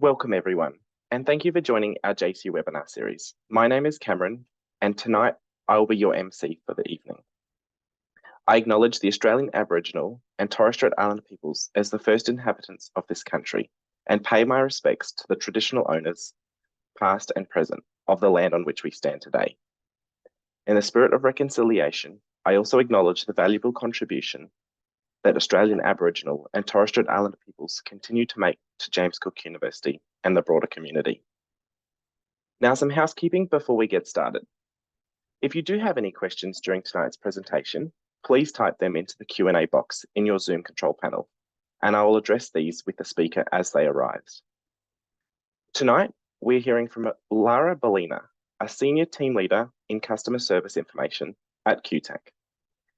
Welcome everyone, and thank you for joining our JC webinar series. My name is Cameron, and tonight I will be your MC for the evening. I acknowledge the Australian Aboriginal and Torres Strait Islander peoples as the first inhabitants of this country and pay my respects to the traditional owners, past and present, of the land on which we stand today. In the spirit of reconciliation, I also acknowledge the valuable contribution that Australian Aboriginal and Torres Strait Islander peoples continue to make to James Cook University and the broader community. Now, some housekeeping before we get started. If you do have any questions during tonight's presentation, please type them into the Q&A box in your Zoom control panel, and I will address these with the speaker as they arise. Tonight, we're hearing from Lara Bellina, a Senior Team Leader in Customer Service Information at QTAC.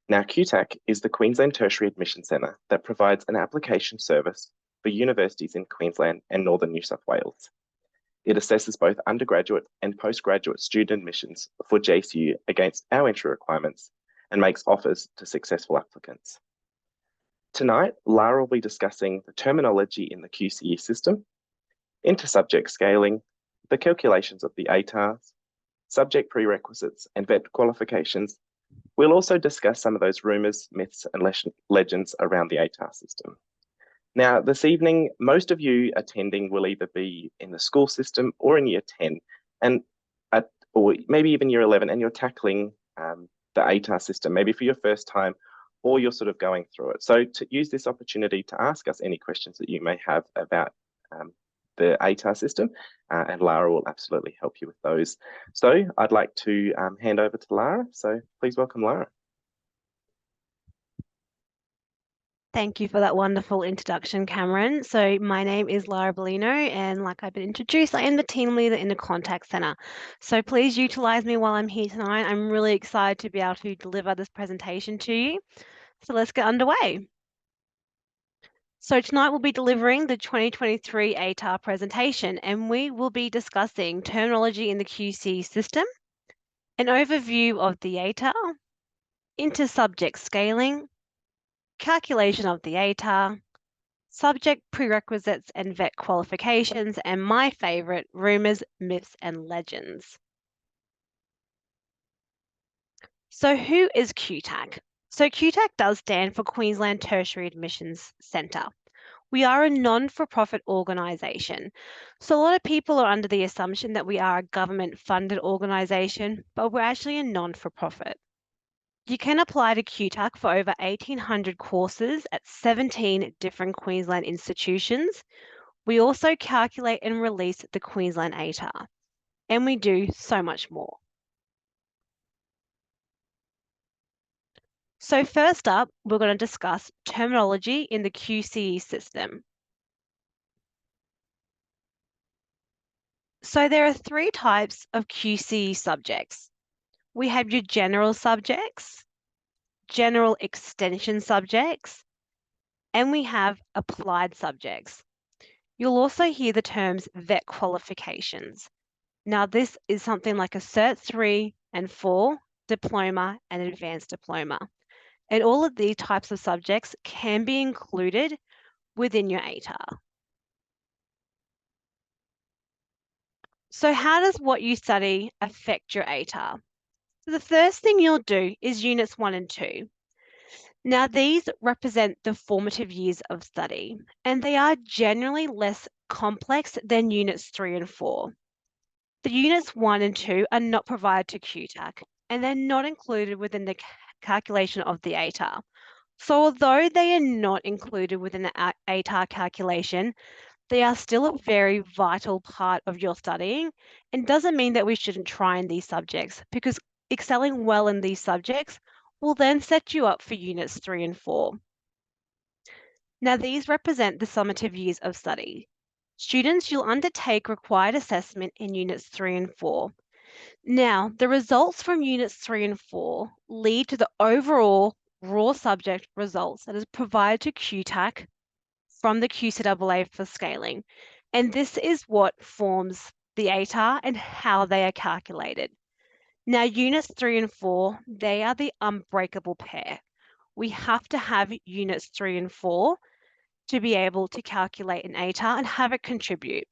Now, QTAC is the Queensland Tertiary Admission Centre that provides an application service for universities in Queensland and Northern New South Wales. It assesses both undergraduate and postgraduate student admissions for JCU against our entry requirements and makes offers to successful applicants. Tonight, Lara will be discussing the terminology in the QCE system, inter-subject scaling, the calculations of the ATARs, subject prerequisites and VET qualifications. We'll also discuss some of those rumours, myths and legends around the ATAR system. Now, this evening, most of you attending will either be in the school system or in year 10, or maybe even year 11, and you're tackling the ATAR system, maybe for your first time, or you're sort of going through it. So to use this opportunity to ask us any questions that you may have about the ATAR system, and Lara will absolutely help you with those. So I'd like to hand over to Lara. So please welcome Lara. Thank you for that wonderful introduction, Cameron. So my name is Lara Bellino, and like I've been introduced, I am the team leader in the contact centre. So please utilise me while I'm here tonight. I'm really excited to be able to deliver this presentation to you. So let's get underway. So tonight we'll be delivering the 2023 ATAR presentation, and we will be discussing terminology in the QC system, an overview of the ATAR, inter-subject scaling, calculation of the ATAR, subject prerequisites and VET qualifications, and my favourite, rumours, myths and legends. So who is QTAC? So QTAC does stand for Queensland Tertiary Admissions Centre. We are a non-for-profit organisation. So a lot of people are under the assumption that we are a government-funded organisation, but we're actually a non-for-profit. You can apply to QTAC for over 1,800 courses at 17 different Queensland institutions. We also calculate and release the Queensland ATAR, and we do so much more. So first up, we're going to discuss terminology in the QCE system. So there are three types of QCE subjects. We have your general subjects, general extension subjects, and we have applied subjects. You'll also hear the terms VET qualifications. Now this is something like a Cert 3 and 4, diploma and advanced diploma. And all of these types of subjects can be included within your ATAR. So how does what you study affect your ATAR? So the first thing you'll do is Units 1 and 2. Now these represent the formative years of study, and they are generally less complex than Units 3 and 4. The Units 1 and 2 are not provided to QTAC, and they're not included within the calculation of the ATAR. So although they are not included within the ATAR calculation, they are still a very vital part of your studying, and doesn't mean that we shouldn't try in these subjects, because excelling well in these subjects will then set you up for Units 3 and 4. Now these represent the summative years of study. Students, you'll undertake required assessment in Units 3 and 4. Now, the results from Units 3 and 4 lead to the overall raw subject results that is provided to QTAC from the QCAA for scaling. And this is what forms the ATAR and how they are calculated. Now, Units 3 and 4, they are the unbreakable pair. We have to have Units 3 and 4 to be able to calculate an ATAR and have it contribute.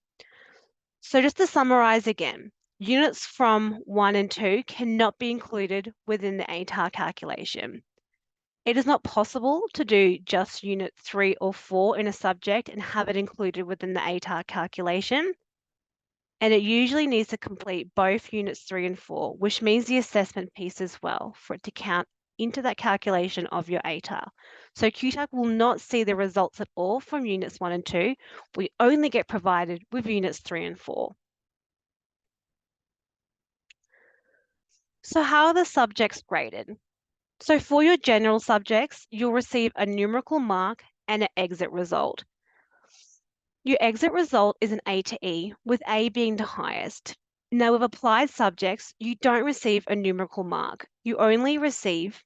So just to summarize again, units from 1 and 2 cannot be included within the ATAR calculation. It is not possible to do just unit 3 or 4 in a subject and have it included within the ATAR calculation. And it usually needs to complete both units 3 and 4, which means the assessment piece as well, for it to count into that calculation of your ATAR. So QTAC will not see the results at all from units 1 and 2. We only get provided with units 3 and 4. So how are the subjects graded? So for your general subjects, you'll receive a numerical mark and an exit result. Your exit result is an A to E, with A being the highest. Now, with applied subjects, you don't receive a numerical mark. You only receive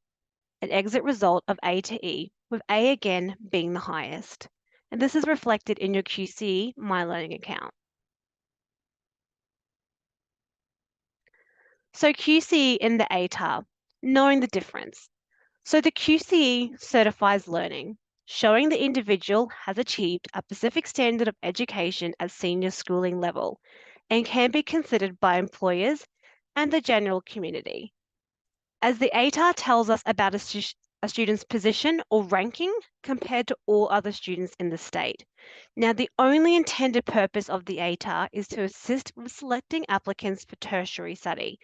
an exit result of A to E, with A again being the highest. And this is reflected in your QCE My Learning account. So QCE in the ATAR, knowing the difference. So the QCE certifies learning, showing the individual has achieved a specific standard of education at senior schooling level and can be considered by employers and the general community. As the ATAR tells us about a student's position or ranking compared to all other students in the state. Now, the only intended purpose of the ATAR is to assist with selecting applicants for tertiary study.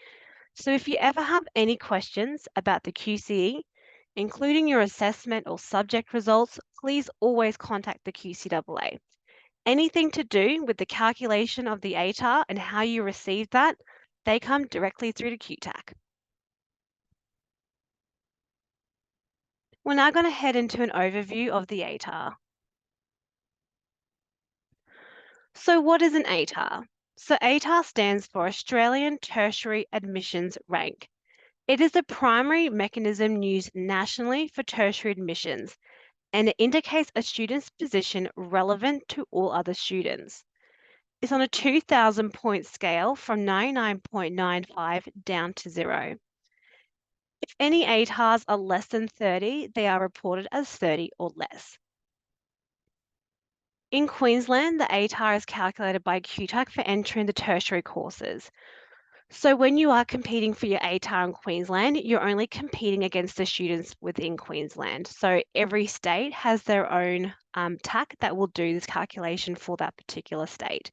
So if you ever have any questions about the QCE, including your assessment or subject results, please always contact the QCAA. Anything to do with the calculation of the ATAR and how you receive that, they come directly through to QTAC. We're now going to head into an overview of the ATAR. So what is an ATAR? So ATAR stands for Australian Tertiary Admissions Rank. It is the primary mechanism used nationally for tertiary admissions, and it indicates a student's position relevant to all other students. It's on a 2,000 point scale from 99.95 down to 0. If any ATARs are less than 30, they are reported as 30 or less. In Queensland, the ATAR is calculated by QTAC for entering the tertiary courses. So when you are competing for your ATAR in Queensland, you're only competing against the students within Queensland. So every state has their own TAC that will do this calculation for that particular state.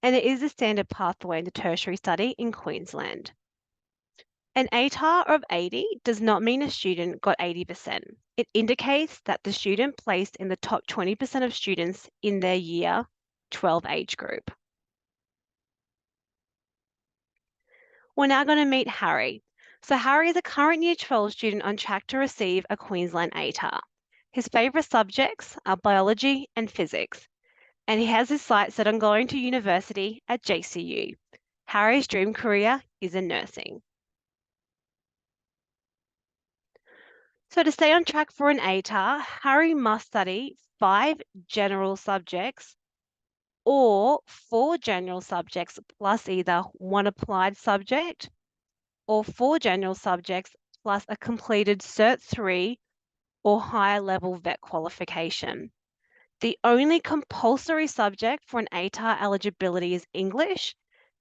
And it is a standard pathway in the tertiary study in Queensland. An ATAR of 80 does not mean a student got 80%. It indicates that the student placed in the top 20% of students in their year 12 age group. We're now going to meet Harry. So Harry is a current Year 12 student on track to receive a Queensland ATAR. His favourite subjects are biology and physics, and he has his sights set on going to university at JCU. Harry's dream career is in nursing. So to stay on track for an ATAR, Harry must study 5 general subjects or 4 general subjects plus either 1 applied subject or 4 general subjects plus a completed Cert 3 or higher level vet qualification. The only compulsory subject for an ATAR eligibility is English,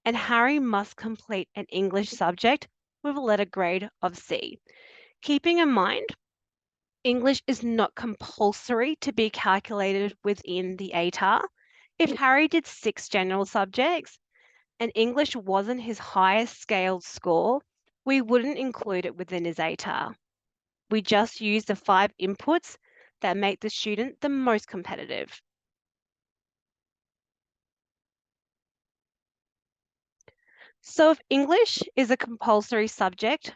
and Harry must complete an English subject with a letter grade of C. Keeping in mind, English is not compulsory to be calculated within the ATAR. If Harry did 6 general subjects and English wasn't his highest scaled score, we wouldn't include it within his ATAR. We just use the 5 inputs that make the student the most competitive. So if English is a compulsory subject,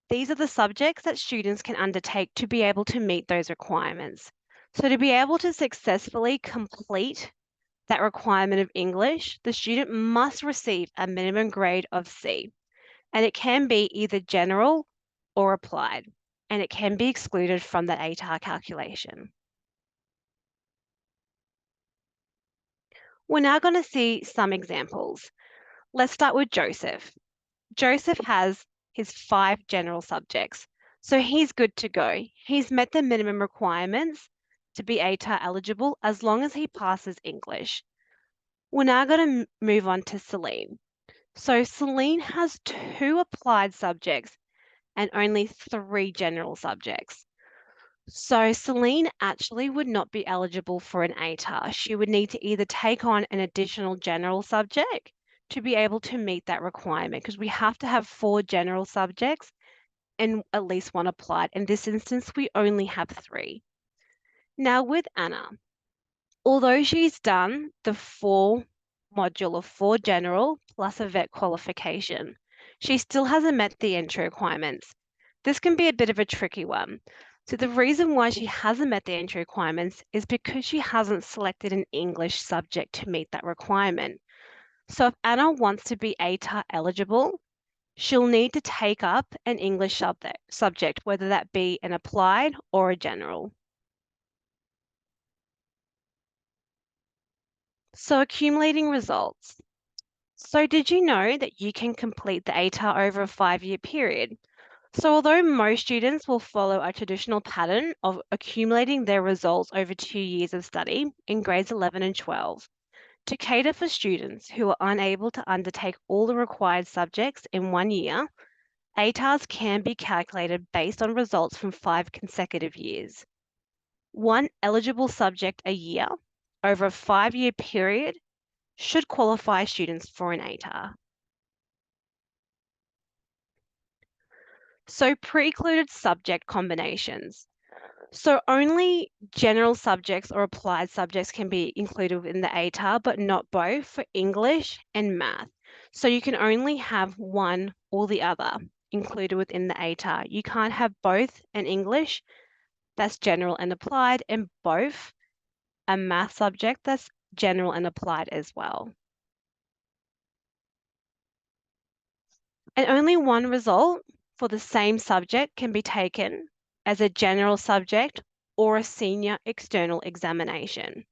these are the subjects that students can undertake to be able to meet those requirements. So to be able to successfully complete that requirement of English, the student must receive a minimum grade of C, and it can be either general or applied, and it can be excluded from that ATAR calculation. We're now going to see some examples. Let's start with Joseph. Joseph has his 5 general subjects, so he's good to go. He's met the minimum requirements to be ATAR eligible as long as he passes English. We're now going to move on to Selene. So Selene has 2 applied subjects and only 3 general subjects. So Selene actually would not be eligible for an ATAR. She would need to either take on an additional general subject to be able to meet that requirement, because we have to have 4 general subjects and at least 1 applied. In this instance, we only have 3. Now with Anna, although she's done the 4 module of 4 general plus a vet qualification, she still hasn't met the entry requirements. This can be a bit of a tricky one. So the reason why she hasn't met the entry requirements is because she hasn't selected an English subject to meet that requirement. So if Anna wants to be ATAR eligible, she'll need to take up an English subject, whether that be an applied or a general. So accumulating results. So did you know that you can complete the ATAR over a 5-year period? So although most students will follow a traditional pattern of accumulating their results over 2 years of study in grades 11 and 12, to cater for students who are unable to undertake all the required subjects in 1 year, ATARs can be calculated based on results from 5 consecutive years. 1 eligible subject a year over a 5-year period should qualify students for an ATAR. So precluded subject combinations. So only general subjects or applied subjects can be included within the ATAR, but not both for English and math. So you can only have one or the other included within the ATAR. You can't have both an English that's general and applied and both a math subject that's general and applied as well. And only one result for the same subject can be taken as a general subject or a senior external examination.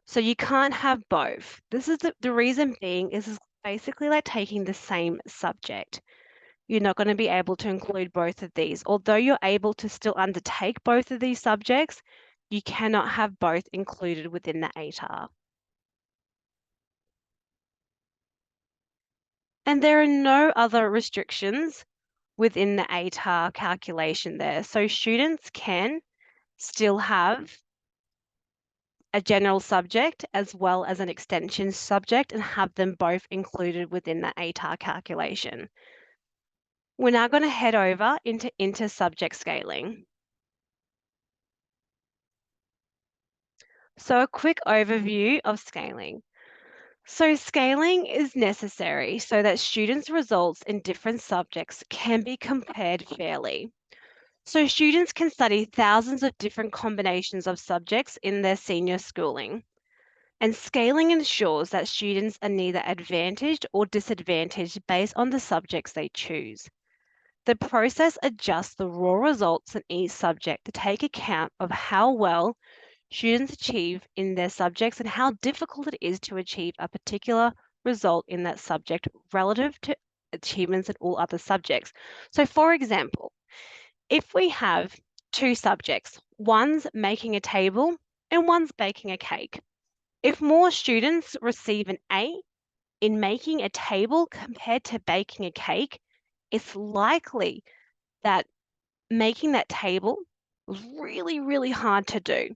So you can't have both. This is the reason being is basically like taking the same subject. You're not going to be able to include both of these. Although you're able to still undertake both of these subjects, you cannot have both included within the ATAR. And there are no other restrictions within the ATAR calculation there. So students can still have a general subject as well as an extension subject and have them both included within the ATAR calculation. We're now going to head over into inter-subject scaling. So a quick overview of scaling. So scaling is necessary so that students' results in different subjects can be compared fairly. So students can study thousands of different combinations of subjects in their senior schooling. And scaling ensures that students are neither advantaged or disadvantaged based on the subjects they choose. The process adjusts the raw results in each subject to take account of how well students achieve in their subjects and how difficult it is to achieve a particular result in that subject relative to achievements in all other subjects. So for example, if we have 2 subjects, one's making a table and one's baking a cake. If more students receive an A in making a table compared to baking a cake, it's likely that making that table was really, really hard to do.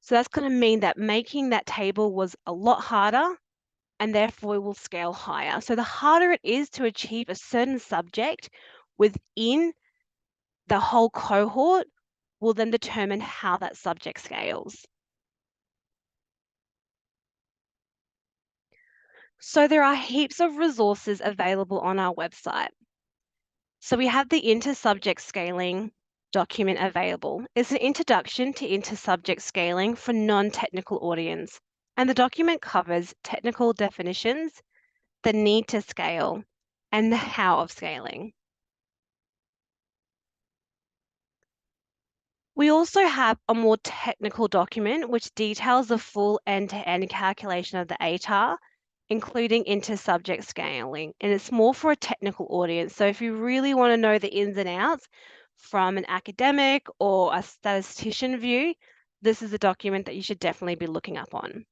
So that's going to mean that making that table was a lot harder and therefore will scale higher. So the harder it is to achieve a certain subject within the whole cohort will then determine how that subject scales. So there are heaps of resources available on our website. So we have the inter-subject scaling document available. It's an introduction to inter-subject scaling for non-technical audience, and the document covers technical definitions, the need to scale, and the how of scaling. We also have a more technical document which details the full end-to-end calculation of the ATAR, including inter-subject scaling, and it's more for a technical audience. So if you really want to know the ins and outs from an academic or a statistician view, this is a document that you should definitely be looking up on.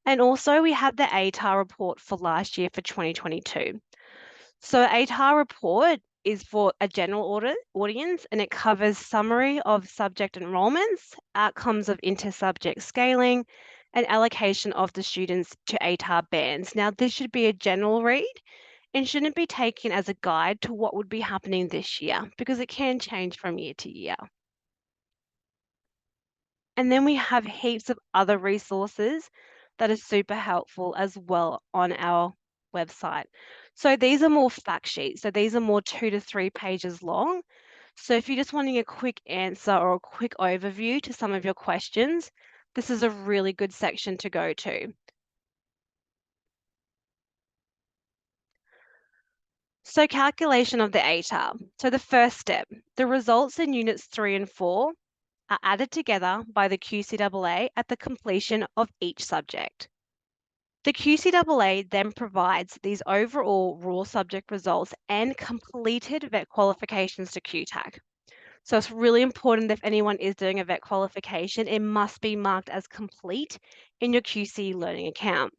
And also we have the ATAR report for last year for 2022. So ATAR report is for a general audience, and it covers summary of subject enrollments, outcomes of inter-subject scaling, and allocation of the students to ATAR bands. Now, this should be a general read and shouldn't be taken as a guide to what would be happening this year because it can change from year to year. And then we have heaps of other resources that are super helpful as well on our website. So these are more fact sheets. So these are more 2 to 3 pages long. So if you're just wanting a quick answer or a quick overview to some of your questions, this is a really good section to go to. So calculation of the ATAR. So the first step, the results in units 3 and 4 are added together by the QCAA at the completion of each subject. The QCAA then provides these overall raw subject results and completed VET qualifications to QTAC. So it's really important that if anyone is doing a VET qualification, it must be marked as complete in your QC learning account.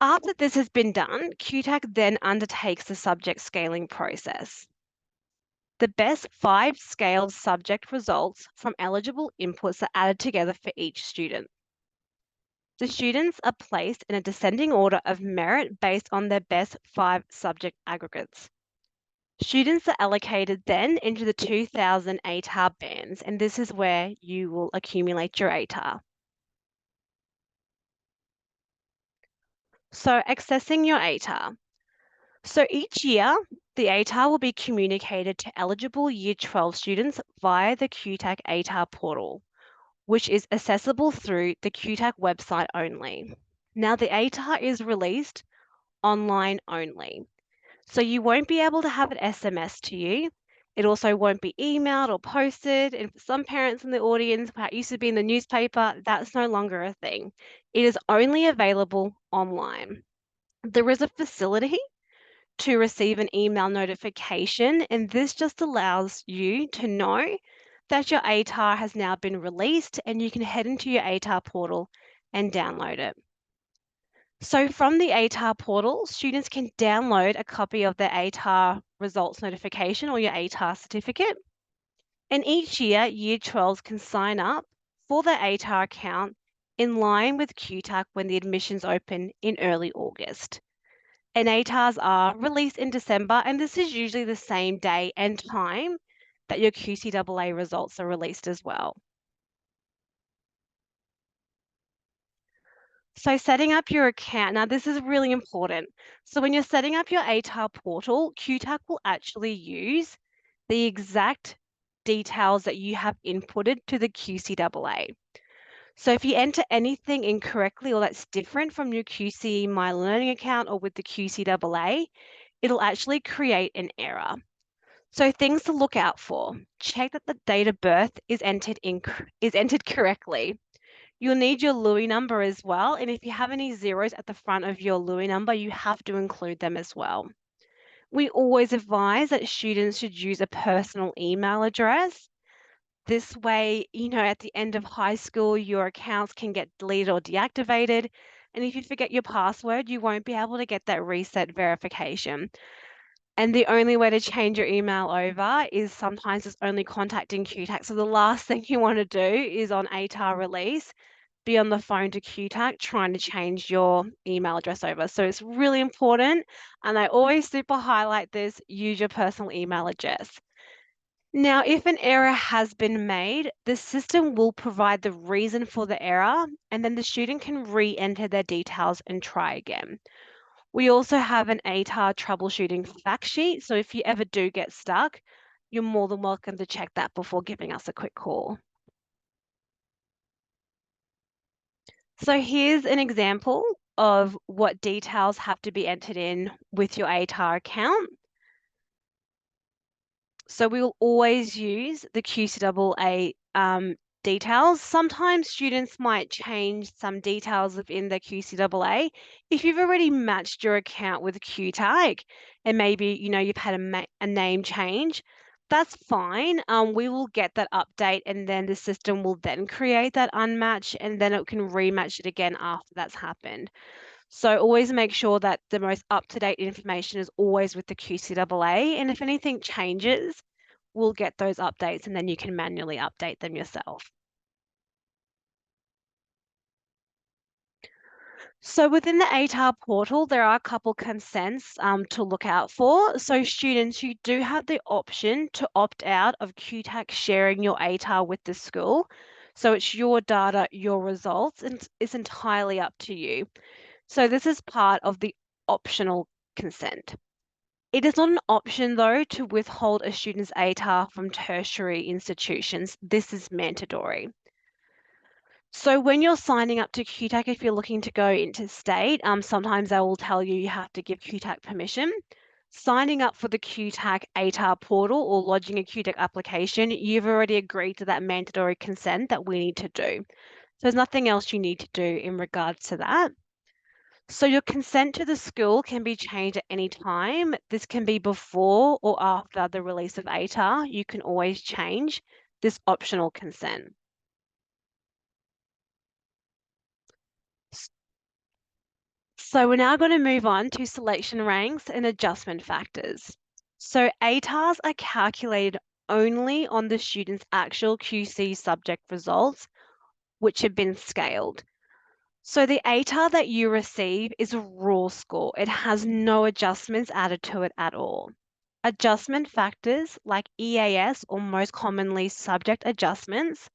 After this has been done, QTAC then undertakes the subject scaling process. The best 5 scaled subject results from eligible inputs are added together for each student. The students are placed in a descending order of merit based on their best 5 subject aggregates. Students are allocated then into the 2000 ATAR bands, and this is where you will accumulate your ATAR. So accessing your ATAR. So each year, the ATAR will be communicated to eligible Year 12 students via the QTAC ATAR Portal, which is accessible through the QTAC website only. Now, the ATAR is released online only, so you won't be able to have an SMS to you. It also won't be emailed or posted, and for some parents in the audience, it used to be in the newspaper, that's no longer a thing. It is only available online. There is a facility to receive an email notification, and this just allows you to know that your ATAR has now been released and you can head into your ATAR portal and download it. So from the ATAR portal, students can download a copy of their ATAR results notification or your ATAR certificate. And each year, Year 12s can sign up for their ATAR account in line with QTAC when the admissions open in early August. And ATARs are released in December, and this is usually the same day and time that your QCAA results are released as well. So setting up your account, now this is really important. So when you're setting up your ATAR portal, QTAC will actually use the exact details that you have inputted to the QCAA. So if you enter anything incorrectly or that's different from your QC My Learning account or with the QCAA, it'll actually create an error. So things to look out for. Check that the date of birth is entered correctly. You'll need your Louis number as well, and if you have any zeros at the front of your Louis number, you have to include them as well. We always advise that students should use a personal email address. This way, at the end of high school, your accounts can get deleted or deactivated. And if you forget your password, you won't be able to get that reset verification. And the only way to change your email over is sometimes it's only contacting QTAC. So the last thing you want to do is on ATAR release, be on the phone to QTAC trying to change your email address over. So it's really important. And I always super highlight this, use your personal email address. Now, if an error has been made, the system will provide the reason for the error, and then the student can re-enter their details and try again. We also have an ATAR troubleshooting fact sheet, so if you ever do get stuck, you're more than welcome to check that before giving us a quick call. So here's an example of what details have to be entered in with your ATAR account. So we'll always use the QCAA details. Sometimes students might change some details within the QCAA. If you've already matched your account with QTAC and maybe, you've had a name change, That's fine. We will get that update and then the system will then create that unmatch and then it can rematch it again after that's happened. So always make sure that the most up-to-date information is always with the QCAA, and if anything changes, we'll get those updates and then you can manually update them yourself. So within the ATAR portal, there are a couple consents to look out for. So students, you do have the option to opt out of QTAC sharing your ATAR with the school. So it's your data, your results, and it's entirely up to you. So this is part of the optional consent. It is not an option, though, to withhold a student's ATAR from tertiary institutions. This is mandatory. So when you're signing up to QTAC, if you're looking to go interstate, sometimes they will tell you have to give QTAC permission. Signing up for the QTAC ATAR portal or lodging a QTAC application, you've already agreed to that mandatory consent that we need to do. So there's nothing else you need to do in regards to that. So your consent to the school can be changed at any time. This can be before or after the release of ATAR. You can always change this optional consent. So we're now going to move on to selection ranks and adjustment factors. So ATARs are calculated only on the student's actual QC subject results, which have been scaled. So the ATAR that you receive is a raw score. It has no adjustments added to it at all. Adjustment factors like EAS, or most commonly subject adjustments,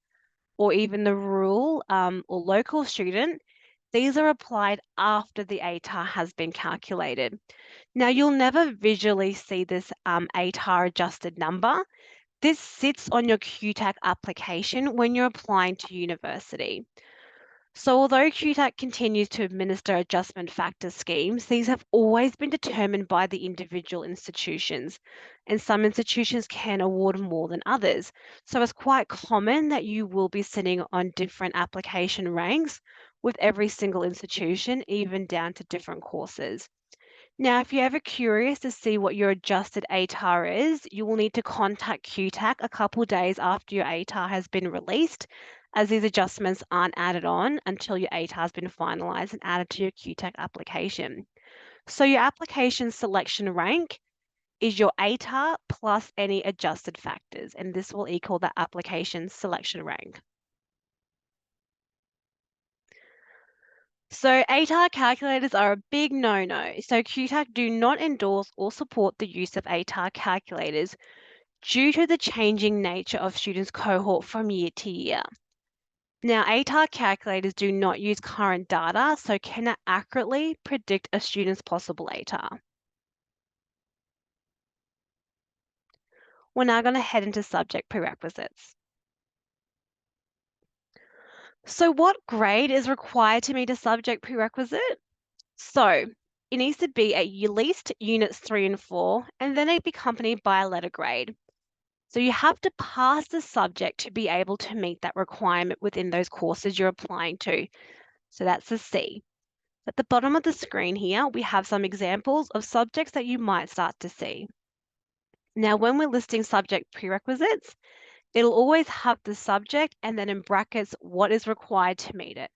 or even the rule or local student, these are applied after the ATAR has been calculated. Now, you'll never visually see this ATAR adjusted number. This sits on your QTAC application when you're applying to university. So although QTAC continues to administer adjustment factor schemes, these have always been determined by the individual institutions, and some institutions can award more than others. So it's quite common that you will be sitting on different application ranks with every single institution, even down to different courses. Now, if you're ever curious to see what your adjusted ATAR is, you will need to contact QTAC a couple days after your ATAR has been released, as these adjustments aren't added on until your ATAR has been finalised and added to your QTAC application. So your application selection rank is your ATAR plus any adjusted factors, and this will equal the application selection rank. So ATAR calculators are a big no-no. So QTAC do not endorse or support the use of ATAR calculators due to the changing nature of students' cohort from year to year. Now, ATAR calculators do not use current data, so cannot accurately predict a student's possible ATAR. We're now going to head into subject prerequisites. So what grade is required to meet a subject prerequisite? So it needs to be at least units 3 and 4, and then it'd be accompanied by a letter grade. So you have to pass the subject to be able to meet that requirement within those courses you're applying to. So that's a C. At the bottom of the screen here, we have some examples of subjects that you might start to see. Now, when we're listing subject prerequisites, it'll always have the subject and then in brackets what is required to meet it.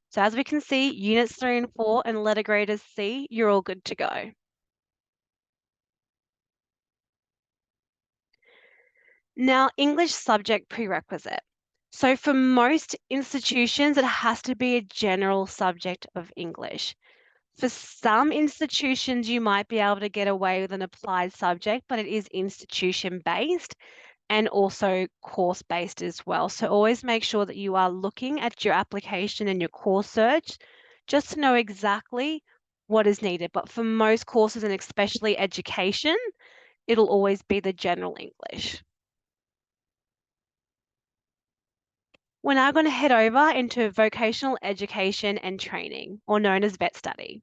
So as we can see, units 3 and 4 and letter grade is C, you're all good to go. Now, English subject prerequisite. So for most institutions, it has to be a general subject of English. For some institutions, you might be able to get away with an applied subject, but it is institution-based and also course-based as well. So always make sure that you are looking at your application and your course search just to know exactly what is needed. But for most courses, and especially education, it'll always be the general English. We're now going to head over into vocational education and training, or known as vet study.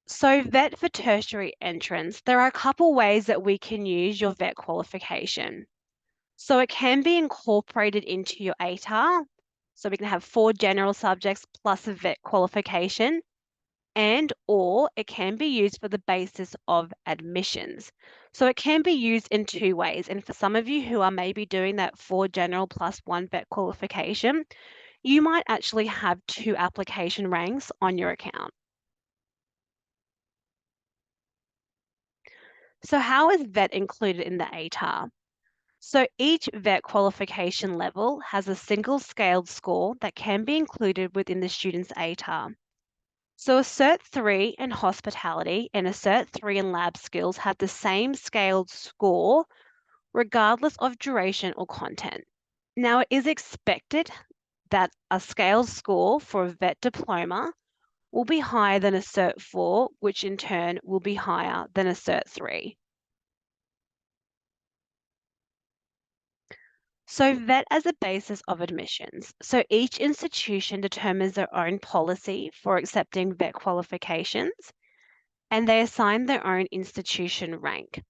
So vet for tertiary entrance, there are a couple ways that we can use your vet qualification. So it can be incorporated into your ATAR. So we can have 4 general subjects plus a vet qualification. and or it can be used for the basis of admissions. So it can be used in two ways. And for some of you who are maybe doing that 4 general plus 1 vet qualification, you might actually have 2 application ranks on your account. So how is vet included in the ATAR? So each vet qualification level has a single scaled score that can be included within the student's ATAR. So a Cert 3 in hospitality and a Cert 3 in lab skills have the same scaled score regardless of duration or content. Now, it is expected that a scaled score for a vet diploma will be higher than a Cert 4, which in turn will be higher than a Cert 3. So vet as a basis of admissions. So each institution determines their own policy for accepting vet qualifications, and they assign their own institution rank.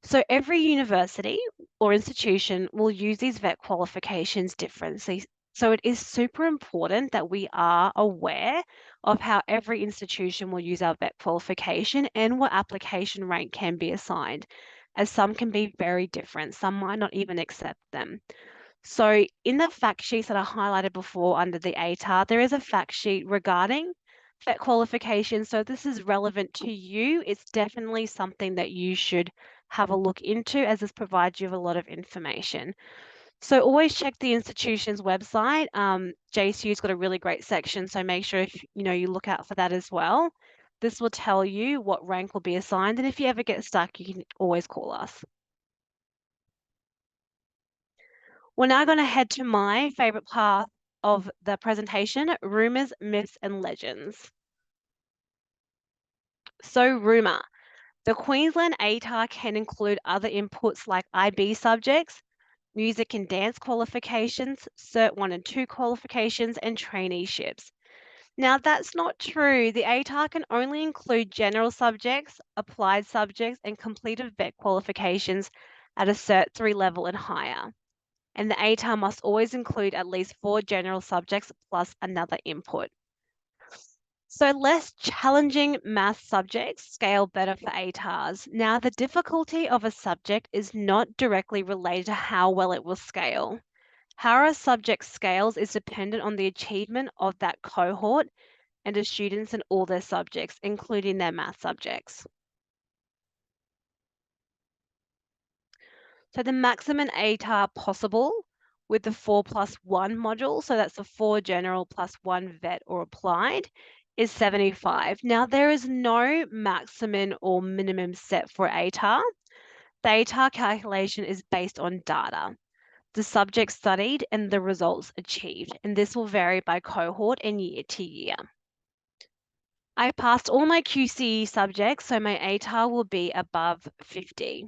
So every university or institution will use these vet qualifications differently. So it is super important that we are aware of how every institution will use our vet qualification and what application rank can be assigned, as some can be very different. Some might not even accept them. So in the fact sheets that I highlighted before under the ATAR, there is a fact sheet regarding vet qualification. So if this is relevant to you, it's definitely something that you should have a look into, as this provides you with a lot of information. So always check the institution's website. JCU's got a really great section, so make sure if you look out for that as well. This will tell you what rank will be assigned, and if you ever get stuck, you can always call us. We're now going to head to my favorite part of the presentation, rumors, myths, and legends. So rumor, the Queensland ATAR can include other inputs like IB subjects, music and dance qualifications, Cert 1 and 2 qualifications, and traineeships. Now that's not true. The ATAR can only include general subjects, applied subjects, and completed vet qualifications at a Cert 3 level and higher. And the ATAR must always include at least 4 general subjects plus another input. So less challenging math subjects scale better for ATARs. Now, the difficulty of a subject is not directly related to how well it will scale. How a subject scales is dependent on the achievement of that cohort and of students in all their subjects, including their math subjects. So the maximum ATAR possible with the 4+1 module, so that's the 4 general plus 1 vet or applied, is 75. Now there is no maximum or minimum set for ATAR. The ATAR calculation is based on data, the subject studied and the results achieved, and this will vary by cohort and year to year. I passed all my QC subjects, so my ATAR will be above 50.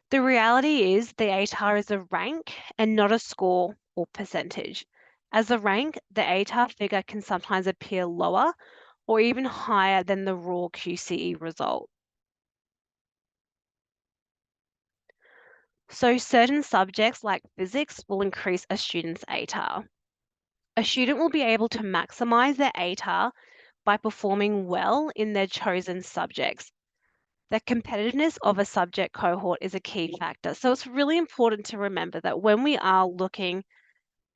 The reality is the ATAR is a rank and not a score or percentage. As a rank, the ATAR figure can sometimes appear lower or even higher than the raw QCE result. So certain subjects like physics will increase a student's ATAR. A student will be able to maximize their ATAR by performing well in their chosen subjects. The competitiveness of a subject cohort is a key factor. So it's really important to remember that when we are looking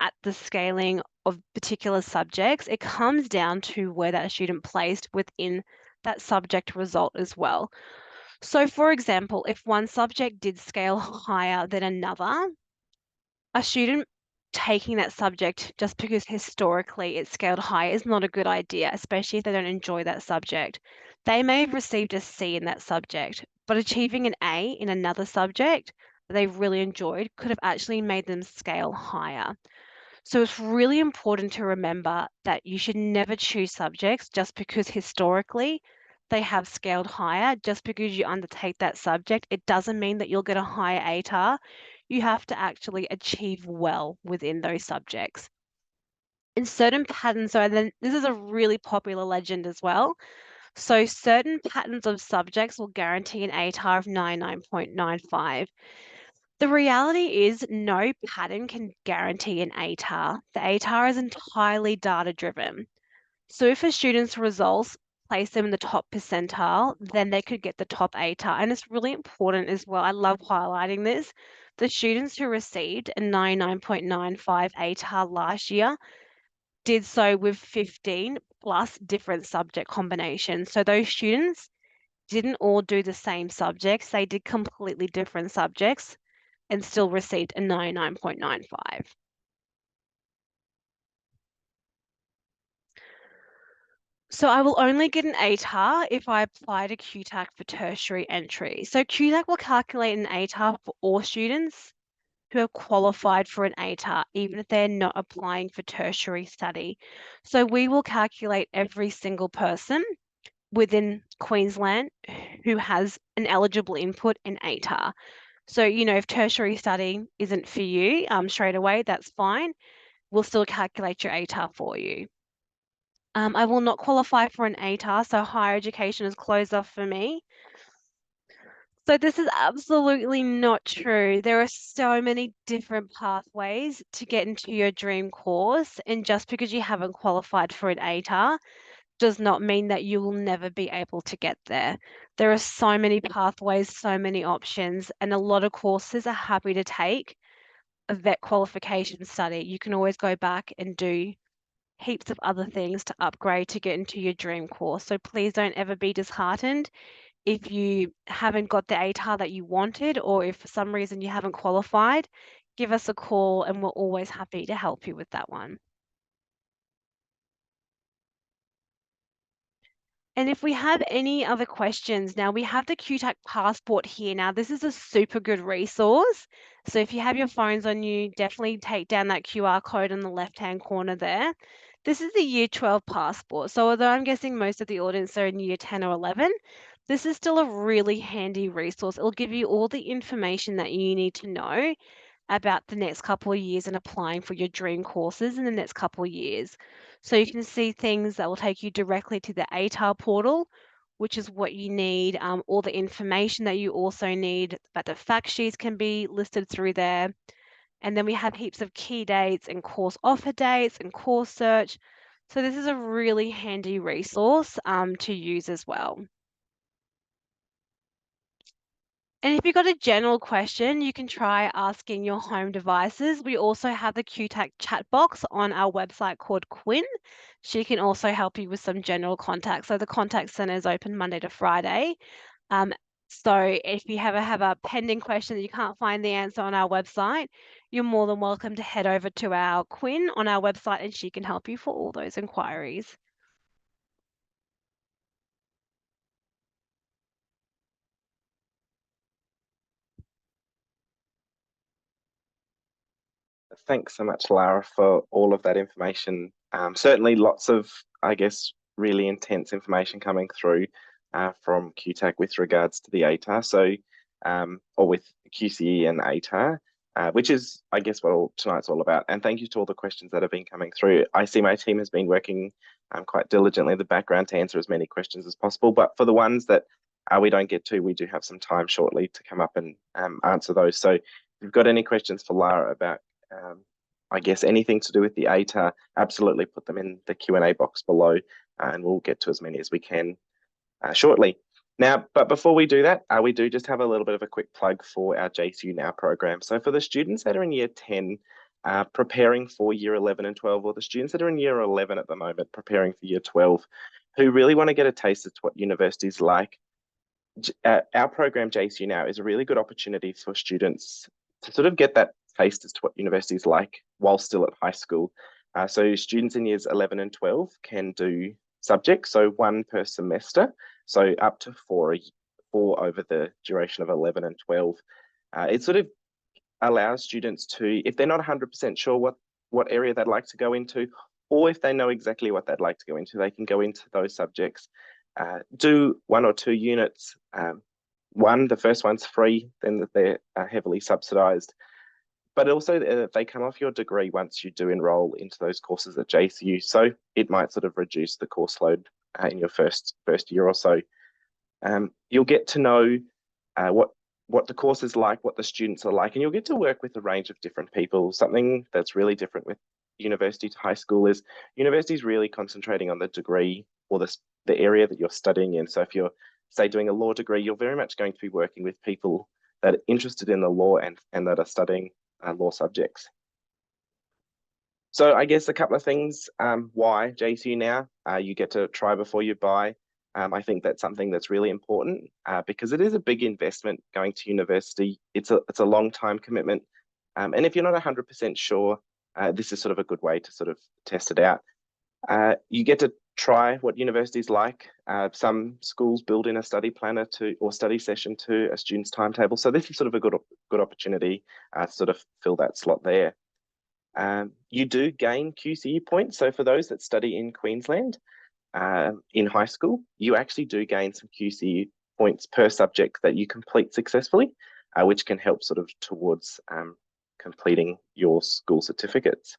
at the scaling of particular subjects, it comes down to where that student placed within that subject result as well. So for example, if one subject did scale higher than another, a student taking that subject just because historically it's scaled higher is not a good idea, especially if they don't enjoy that subject. They may have received a C in that subject, but achieving an A in another subject that they really enjoyed could have actually made them scale higher. So it's really important to remember that you should never choose subjects just because historically they have scaled higher. Just because you undertake that subject, it doesn't mean that you'll get a higher ATAR. You have to actually achieve well within those subjects. In certain patterns, so then this is a really popular legend as well. So certain patterns of subjects will guarantee an ATAR of 99.95. The reality is no pattern can guarantee an ATAR. The ATAR is entirely data driven. So if a student's results place them in the top percentile, then they could get the top ATAR. And it's really important as well. I love highlighting this. The students who received a 99.95 ATAR last year did so with 15 plus different subject combinations. So those students didn't all do the same subjects. They did completely different subjects and still received a 99.95. So I will only get an ATAR if I apply to QTAC for tertiary entry. So QTAC will calculate an ATAR for all students who have qualified for an ATAR, even if they're not applying for tertiary study. So we will calculate every single person within Queensland who has an eligible input in ATAR. So, if tertiary study isn't for you straight away, that's fine. We'll still calculate your ATAR for you. I will not qualify for an ATAR, so higher education is closed off for me. So this is absolutely not true. There are so many different pathways to get into your dream course, and just because you haven't qualified for an ATAR does not mean that you will never be able to get there. There are so many pathways, so many options, and a lot of courses are happy to take a vet qualification study. You can always go back and do heaps of other things to upgrade to get into your dream course. So please don't ever be disheartened if you haven't got the ATAR that you wanted, or if for some reason you haven't qualified. Give us a call and we're always happy to help you with that one. And if we have any other questions, now we have the QTAC Passport here. Now, this is a super good resource. So if you have your phones on you, definitely take down that QR code on the left-hand corner there. This is the Year 12 Passport. So although I'm guessing most of the audience are in Year 10 or 11, this is still a really handy resource. It'll give you all the information that you need to know about the next couple of years and applying for your dream courses in the next couple of years. So you can see things that will take you directly to the ATAR portal, which is what you need. All the information that you also need, but the fact sheets can be listed through there. And then we have heaps of key dates and course offer dates and course search. So this is a really handy resource to use as well. And if you've got a general question, you can try asking your home devices. We also have the QTAC chat box on our website called Quinn. She can also help you with some general contacts. So the contact center is open Monday to Friday. So if you ever have a pending question that you can't find the answer on our website, you're more than welcome to head over to our Quinn on our website and she can help you for all those inquiries. Thanks so much, Lara, for all of that information. Certainly lots of, I guess, really intense information coming through from QTAC with regards to the ATAR, or with QCE and ATAR, which is, I guess, what tonight's all about. And thank you to all the questions that have been coming through. I see my team has been working quite diligently in the background to answer as many questions as possible. But for the ones that we don't get to, we do have some time shortly to come up and answer those. So if you've got any questions for Lara about I guess anything to do with the ATAR, absolutely put them in the Q&A box below, and we'll get to as many as we can shortly. Now, but before we do that, we do just have a little bit of a quick plug for our JCU Now program. So for the students that are in Year 10, preparing for Year 11 and 12, or the students that are in Year 11 at the moment, preparing for Year 12, who really want to get a taste of what university's like, our program JCU Now is a really good opportunity for students to sort of get that taste as to what university is like while still at high school. So students in years 11 and 12 can do subjects, so one per semester, so up to four over the duration of 11 and 12. It sort of allows students to, if they're not 100% sure what area they'd like to go into, or if they know exactly what they'd like to go into, they can go into those subjects, do 1 or 2 units. The first one's free, then they're heavily subsidized. But also they come off your degree once you do enroll into those courses at JCU. So it might sort of reduce the course load in your first year or so. You'll get to know what the course is like, what the students are like, and you'll get to work with a range of different people. Something that's really different with university to high school is university is really concentrating on the degree or the area that you're studying in. So if you're, say, doing a law degree, you're very much going to be working with people that are interested in the law and that are studying law subjects. So I guess a couple of things, why JCU now? You get to try before you buy. I think that's something that's really important because it is a big investment going to university. It's a long time commitment. And if you're not 100% sure, this is sort of a good way to sort of test it out. You get to try what university's like. Some schools build in a study planner or study session to a student's timetable. So this is sort of a good opportunity to sort of fill that slot there. You do gain QCE points. So for those that study in Queensland in high school, you actually do gain some QCE points per subject that you complete successfully, which can help sort of towards completing your school certificates.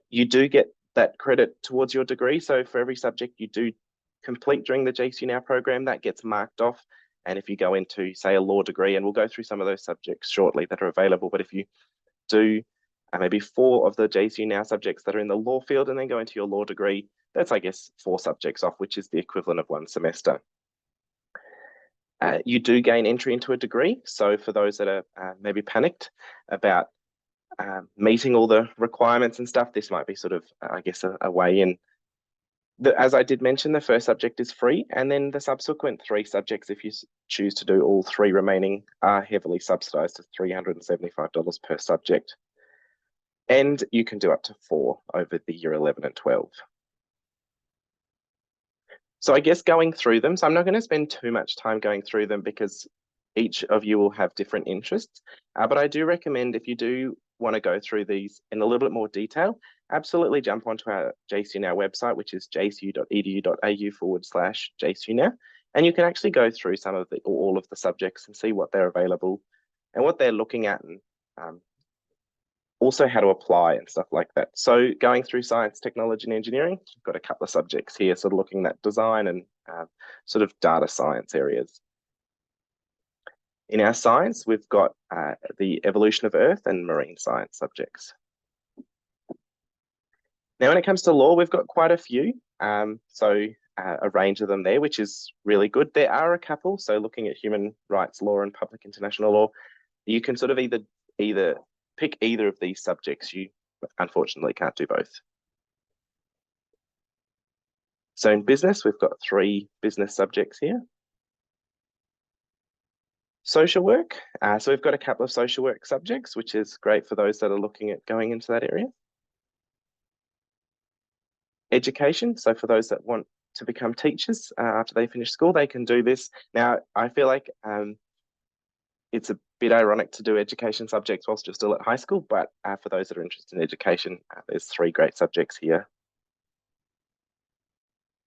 You do get that credit towards your degree. So for every subject you do complete during the JCU Now program, that gets marked off. And if you go into, say, a law degree, and we'll go through some of those subjects shortly that are available, but if you do maybe 4 of the JCU Now subjects that are in the law field and then go into your law degree, that's, I guess, 4 subjects off, which is the equivalent of 1 semester. You do gain entry into a degree. So for those that are maybe panicked about meeting all the requirements and stuff, this might be sort of, I guess, a way in. As I did mention, the first subject is free, and then the subsequent 3 subjects, if you choose to do all 3 remaining, are heavily subsidised to $375 per subject. And you can do up to 4 over the year 11 and 12. So I guess going through them, so I'm not going to spend too much time going through them because each of you will have different interests. But I do recommend, if you do want to go through these in a little bit more detail, absolutely jump onto our JCU Now website, which is jcu.edu.au/JCU Now. And you can actually go through all of the subjects and see what they're available and what they're looking at, and also how to apply and stuff like that. So going through science, technology, and engineering, we've got a couple of subjects here, sort of looking at design and sort of data science areas. In our science, we've got the evolution of Earth and marine science subjects. Now, when it comes to law, we've got quite a few. So a range of them there, which is really good. There are a couple. So looking at human rights law and public international law, you can sort of either pick either of these subjects. You unfortunately can't do both. So in business, we've got 3 business subjects here. Social work. So we've got a couple of social work subjects, which is great for those that are looking at going into that area. Education. So for those that want to become teachers after they finish school, they can do this. Now, I feel like it's a bit ironic to do education subjects whilst you're still at high school, but for those that are interested in education, there's 3 great subjects here.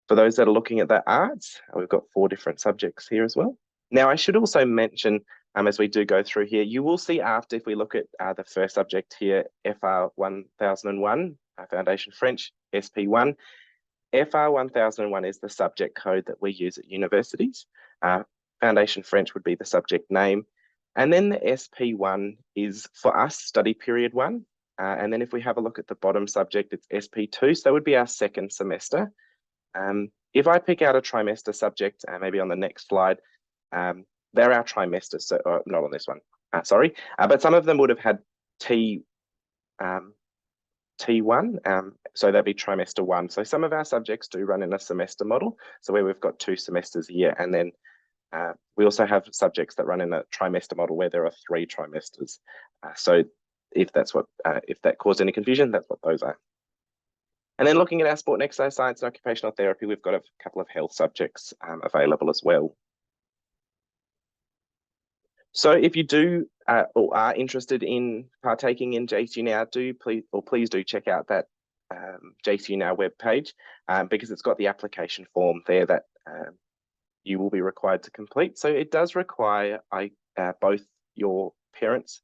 For those that are looking at the arts, we've got 4 different subjects here as well. Now, I should also mention, as we do go through here, you will see after, if we look at the first subject here, FR 1001, Foundation French, SP1. FR 1001 is the subject code that we use at universities. Foundation French would be the subject name. And then the SP1 is, for us, study period 1. And then if we have a look at the bottom subject, it's SP2. So that would be our 2nd semester. If I pick out a trimester subject, maybe on the next slide, they're our trimesters, so not on this one, sorry. But some of them would have had T1, so that'd be trimester 1. So some of our subjects do run in a semester model, so where we've got 2 semesters a year, and then we also have subjects that run in a trimester model where there are 3 trimesters. So if that caused any confusion, that's what those are. And then looking at our sport and exercise science and occupational therapy, we've got a couple of health subjects available as well. So if you do or are interested in partaking in JCU Now, please do check out that JCU Now webpage because it's got the application form there that you will be required to complete. So it does require both your parents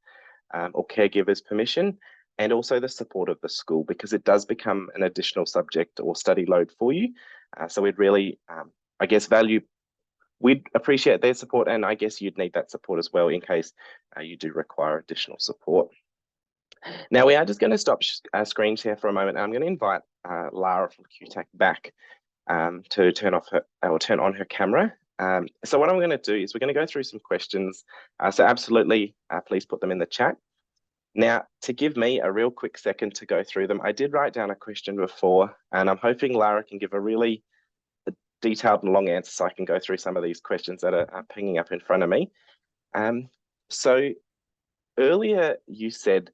or caregivers' permission and also the support of the school, because it does become an additional subject or study load for you. So we'd really, I guess, we'd appreciate their support, and I guess you'd need that support as well in case you do require additional support. Now, we are just going to stop screen share for a moment. I'm going to invite Lara from QTAC back to turn on her camera. So what I'm going to do is we're going to go through some questions. So absolutely, please put them in the chat. Now, to give me a real quick second to go through them, I did write down a question before, and I'm hoping Lara can give a really detailed and long answer so I can go through some of these questions that are pinging up in front of me. So earlier you said,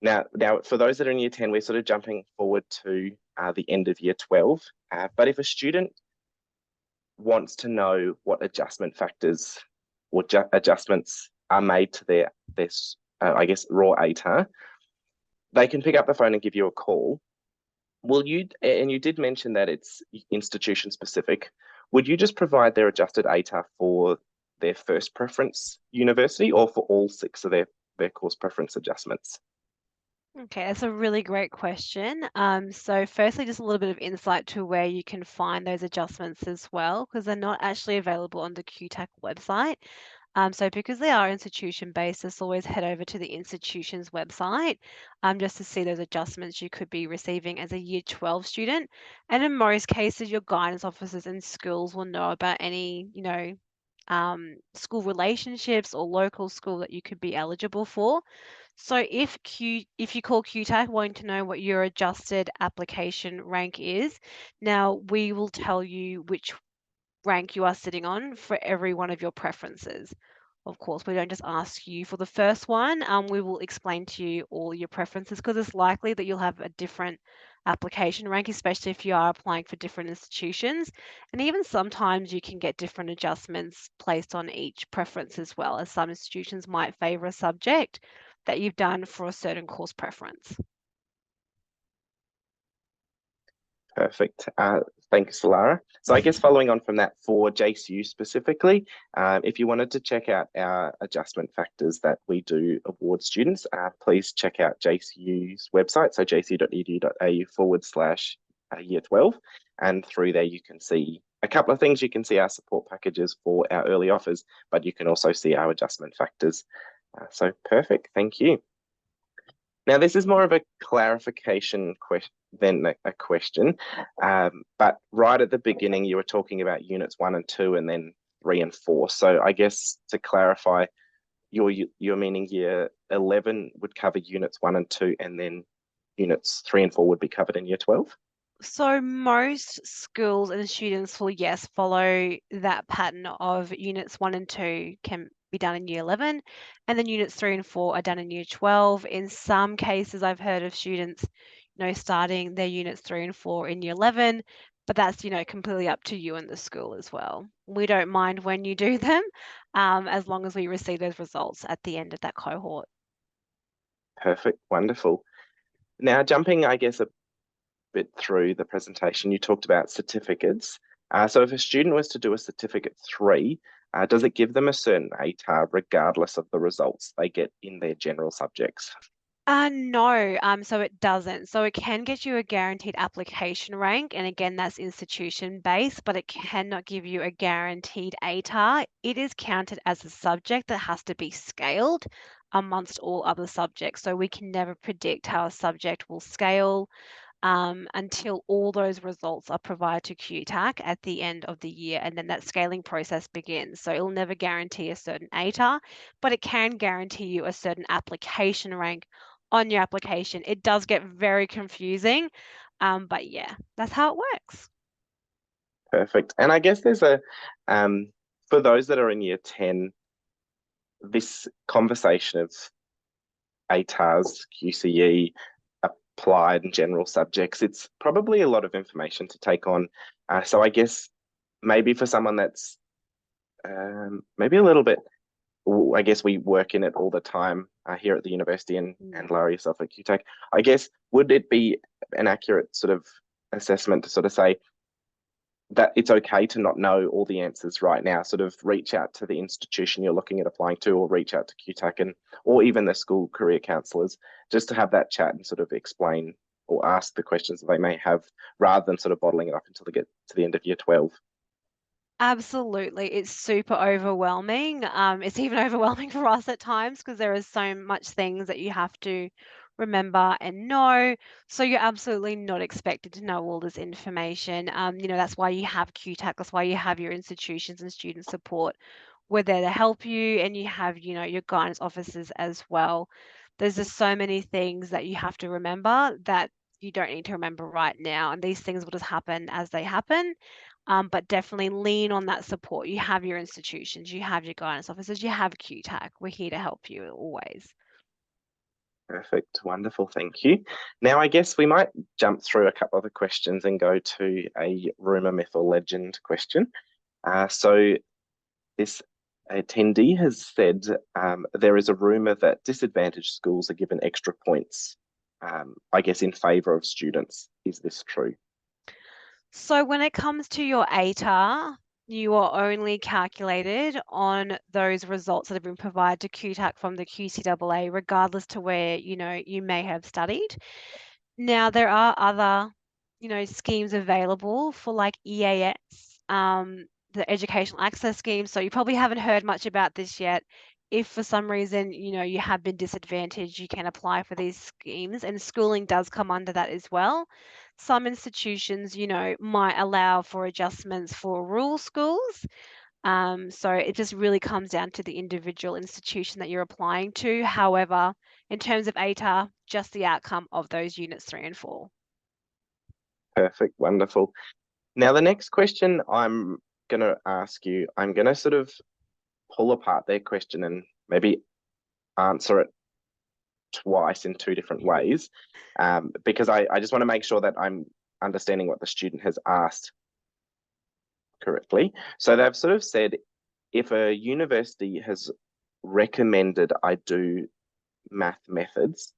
now for those that are in year 10, we're sort of jumping forward to the end of year 12. But if a student wants to know what adjustment factors or adjustments are made to their I guess, raw ATAR, they can pick up the phone and give you a call. And you did mention that it's institution specific, would you just provide their adjusted ATAR for their first preference university or for all 6 of their course preference adjustments? Okay, that's a really great question. So firstly, just a little bit of insight to where you can find those adjustments as well, because they're not actually available on the QTAC website. So because they are institution-based, just always head over to the institution's website just to see those adjustments you could be receiving as a year 12 student. And in most cases, your guidance officers and schools will know about any, school relationships or local school that you could be eligible for. So if you call QTAC wanting to know what your adjusted application rank is, now we will tell you which rank you are sitting on for every one of your preferences. Of course, we don't just ask you for the first one. We will explain to you all your preferences because it's likely that you'll have a different application rank, especially if you are applying for different institutions. And even sometimes you can get different adjustments placed on each preference as well, as some institutions might favour a subject that you've done for a certain course preference. Perfect. Thanks, Lara. So I guess following on from that, for JCU specifically, if you wanted to check out our adjustment factors that we do award students, please check out JCU's website, so jcu.edu.au/year 12. And through there, you can see a couple of things. You can see our support packages for our early offers, but you can also see our adjustment factors. So perfect. Thank you. Now, this is more of a clarification than a question, but right at the beginning, you were talking about units 1 and 2 and then 3 and 4. So I guess to clarify, you're meaning year 11 would cover units 1 and 2, and then units 3 and 4 would be covered in year 12? So most schools and students will, yes, follow that pattern of units 1 and 2 can be done in year 11, and then units 3 and 4 are done in year 12. In some cases, I've heard of students, starting their units 3 and 4 in year 11, but that's, completely up to you and the school as well. We don't mind when you do them, as long as we receive those results at the end of that cohort. Perfect. Wonderful. Now, jumping, I guess, a bit through the presentation, you talked about certificates. So if a student was to do a certificate 3, does it give them a certain ATAR regardless of the results they get in their general subjects? No, so it doesn't. So it can get you a guaranteed application rank, and again, that's institution based, but it cannot give you a guaranteed ATAR. It is counted as a subject that has to be scaled amongst all other subjects. So we can never predict how a subject will scale until all those results are provided to QTAC at the end of the year, and then that scaling process begins. So it'll never guarantee a certain ATAR, but it can guarantee you a certain application rank on your application. It does get very confusing, but yeah, that's how it works. Perfect. And I guess there's for those that are in year 10, this conversation of ATARs, QCE, applied and general subjects, it's probably a lot of information to take on. So I guess maybe for someone that's maybe a little bit, I guess we work in it all the time here at the university and Lara, yourself at QTAC. I guess, would it be an accurate sort of assessment to sort of say that it's okay to not know all the answers right now? Sort of reach out to the institution you're looking at applying to, or reach out to QTAC or even the school career counsellors, just to have that chat and sort of explain or ask the questions that they may have, rather than sort of bottling it up until they get to the end of year 12. Absolutely. It's super overwhelming. It's even overwhelming for us at times because there is so much things that you have to remember and know. So you're absolutely not expected to know all this information. That's why you have QTAC, that's why you have your institutions and student support. We're there to help you, and you have, your guidance officers as well. There's just so many things that you have to remember that you don't need to remember right now, and these things will just happen as they happen. But definitely lean on that support. You have your institutions, you have your guidance officers, you have QTAC. We're here to help you always. Perfect. Wonderful. Thank you. Now, I guess we might jump through a couple of the questions and go to a rumor, myth, or legend question. So this attendee has said there is a rumor that disadvantaged schools are given extra points, I guess, in favor of students. Is this true? So when it comes to your ATAR, you are only calculated on those results that have been provided to QTAC from the QCAA, regardless to where, you may have studied. Now, there are other, schemes available for like EAS, the Educational Access Scheme. So you probably haven't heard much about this yet. If for some reason, you have been disadvantaged, you can apply for these schemes, and schooling does come under that as well. Some institutions, might allow for adjustments for rural schools. So it just really comes down to the individual institution that you're applying to. However, in terms of ATAR, just the outcome of those units 3 and 4. Perfect. Wonderful. Now, the next question I'm going to ask you, I'm going to sort of pull apart their question and maybe answer it twice in 2 different ways, because I just want to make sure that I'm understanding what the student has asked correctly. So they've sort of said, if a university has recommended I do math methods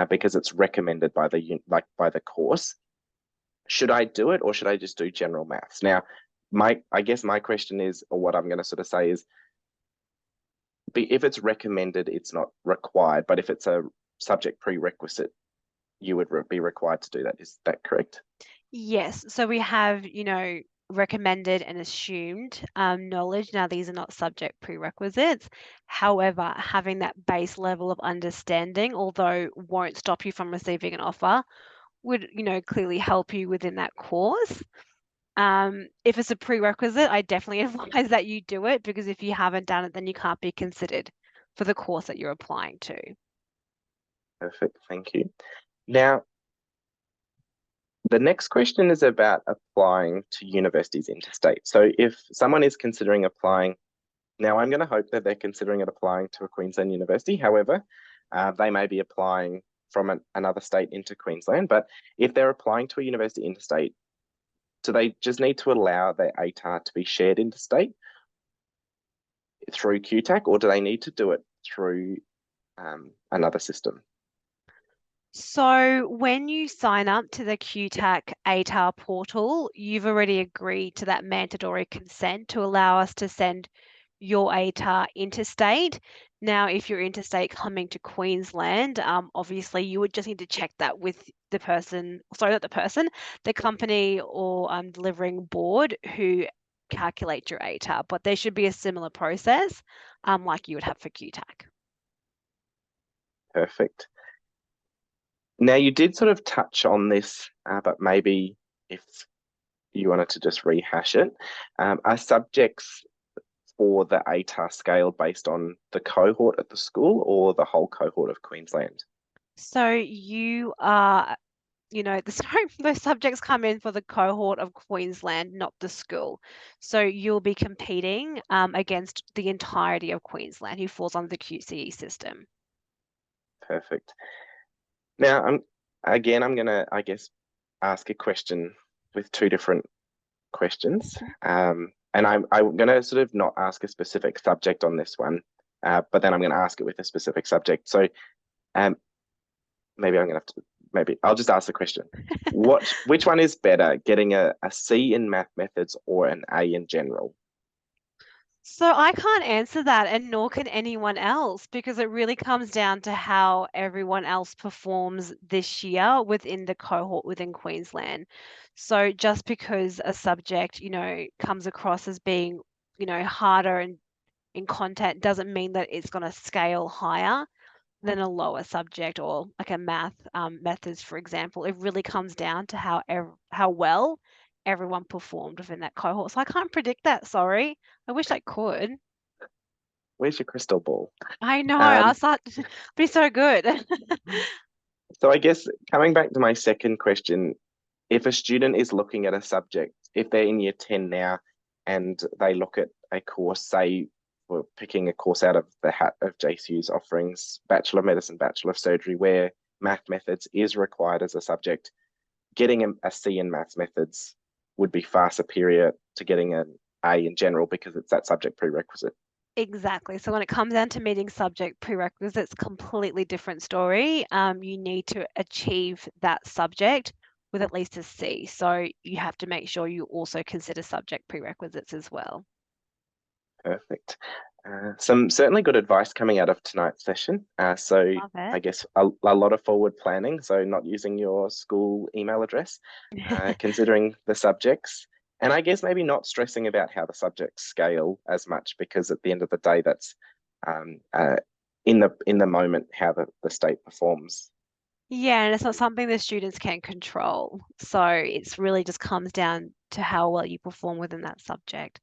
because it's recommended by the course, should I do it or should I just do general maths? Now, I guess my question is, or what I'm going to sort of say is, if it's recommended, it's not required, but if it's a subject prerequisite, you would be required to do that. Is that correct? Yes. So we have, recommended and assumed knowledge. Now, these are not subject prerequisites. However, having that base level of understanding, although won't stop you from receiving an offer, would, clearly help you within that course. If it's a prerequisite, I definitely advise that you do it, because if you haven't done it, then you can't be considered for the course that you're applying to. Perfect. Thank you. Now, the next question is about applying to universities interstate. So if someone is considering applying, now I'm going to hope that they're considering applying to a Queensland university. However, they may be applying from another state into Queensland. But if they're applying to a university interstate, do they just need to allow their ATAR to be shared interstate through QTAC, or do they need to do it through another system? So when you sign up to the QTAC ATAR portal, you've already agreed to that mandatory consent to allow us to send your ATAR interstate. Now, if you're interstate coming to Queensland, obviously you would just need to check that with the person, sorry, not the person, the company or delivering board who calculate your ATAR, but there should be a similar process like you would have for QTAC. Perfect. Now, you did sort of touch on this, but maybe if you wanted to just rehash it, are subjects for the ATAR scaled based on the cohort at the school or the whole cohort of Queensland? So you are, those subjects come in for the cohort of Queensland, not the school. So you'll be competing against the entirety of Queensland who falls under the QCE system. Perfect. Now, I'm going to, I guess, ask a question with 2 different questions. And I'm going to sort of not ask a specific subject on this one, but then I'm going to ask it with a specific subject. So maybe I'll just ask the question. Which one is better, getting a C in math methods or an A in general? So I can't answer that, and nor can anyone else, because it really comes down to how everyone else performs this year within the cohort within Queensland. So just because a subject, comes across as being, harder and in content doesn't mean that it's going to scale higher. than a lower subject, or like a math methods, for example. It really comes down to how well everyone performed within that cohort. So I can't predict that, sorry. I wish I could. Where's your crystal ball? I know, I thought it'd be so good. So I guess coming back to my second question, if a student is looking at a subject, if they're in year 10 now and they look at a course, say we're picking a course out of the hat of JCU's offerings, Bachelor of Medicine, Bachelor of Surgery, where math methods is required as a subject, getting a C in maths methods would be far superior to getting an A in general because it's that subject prerequisite. Exactly. So when it comes down to meeting subject prerequisites, completely different story. You need to achieve that subject with at least a C. So you have to make sure you also consider subject prerequisites as well. Perfect. Some certainly good advice coming out of tonight's session. So Love I it. guess a lot of forward planning. So not using your school email address, considering the subjects, and I guess maybe not stressing about how the subjects scale as much, because at the end of the day, that's in the moment how the state performs. Yeah, and it's not something the students can control. So it's really just comes down to how well you perform within that subject.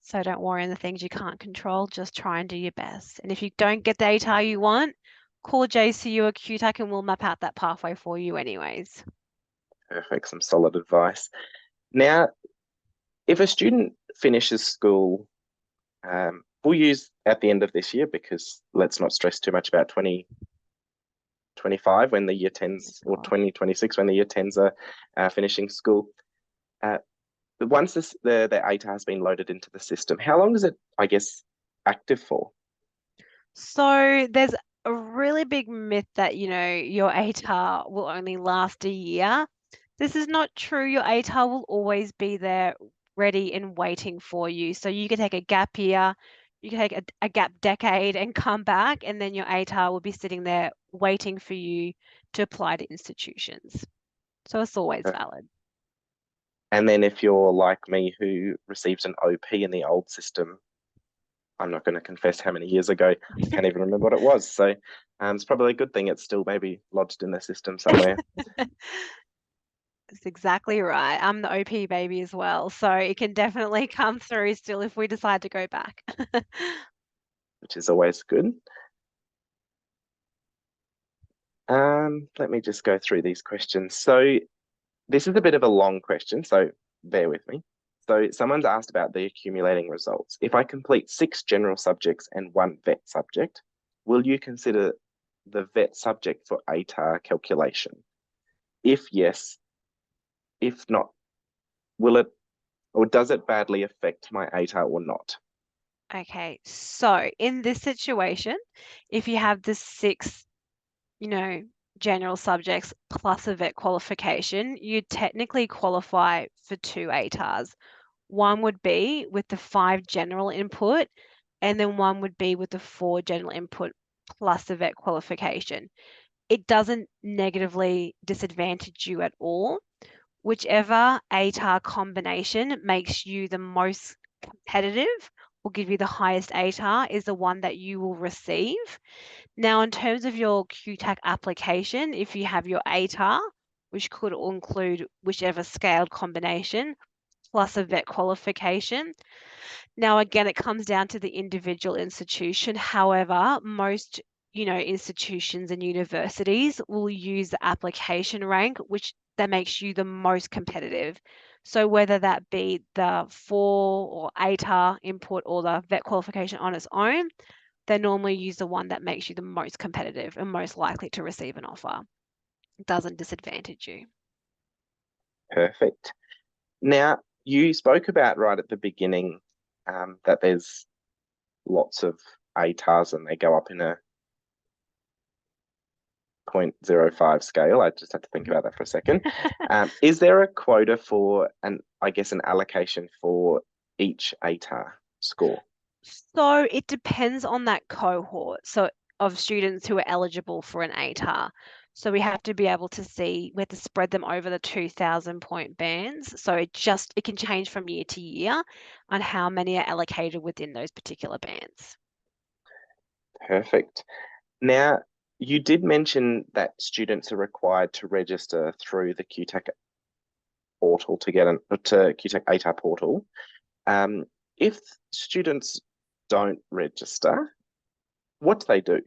So don't worry on the things you can't control, just try and do your best. And if you don't get the ATAR you want, call JCU or QTAC and we'll map out that pathway for you anyways. Perfect. Some solid advice. Now, if a student finishes school, we'll use at the end of this year, because let's not stress too much about 2025 when the year 10s, or 2026 when the year 10s are finishing school. Once the ATAR has been loaded into the system, how long is it, I guess, active for? So there's a really big myth that, your ATAR will only last a year. This is not true. Your ATAR will always be there ready and waiting for you. So you can take a gap year, you can take a gap decade and come back, and then your ATAR will be sitting there waiting for you to apply to institutions. So it's always Uh, valid. And then if you're like me, who received an OP in the old system, I'm not going to confess how many years ago, I can't even remember what it was. So it's probably a good thing it's still maybe lodged in the system somewhere. That's exactly right. I'm the OP baby as well. So it can definitely come through still if we decide to go back. Which is always good. Let me just go through these questions. So this is a bit of a long question, so bear with me. So someone's asked about the accumulating results. If I complete 6 general subjects and 1 vet subject, will you consider the vet subject for ATAR calculation? If yes, if not, will it, or does it badly affect my ATAR or not? Okay, so in this situation, if you have the 6, general subjects plus a vet qualification, you technically qualify for 2 ATARs. One would be with the 5 general input, and then one would be with the 4 general input plus a vet qualification. It doesn't negatively disadvantage you at all. Whichever ATAR combination makes you the most competitive will give you the highest ATAR is the one that you will receive. Now, in terms of your QTAC application, if you have your ATAR, which could include whichever scaled combination, plus a vet qualification. Now, again, it comes down to the individual institution. However, most institutions and universities will use the application rank, which that makes you the most competitive. So whether that be the 4 or ATAR input or the vet qualification on its own, they normally use the one that makes you the most competitive and most likely to receive an offer. It doesn't disadvantage you. Perfect. Now, you spoke about right at the beginning that there's lots of ATARs and they go up in a 0.05 scale. I just had to think about that for a second. Is there a quota for an allocation for each ATAR score? So it depends on that cohort of students who are eligible for an ATAR. So we have to be able to see, we have to spread them over the 2,000 point bands. So it can change from year to year on how many are allocated within those particular bands. Perfect. Now, you did mention that students are required to register through the QTAC portal to get to QTAC ATAR portal. If students don't register, what do they do?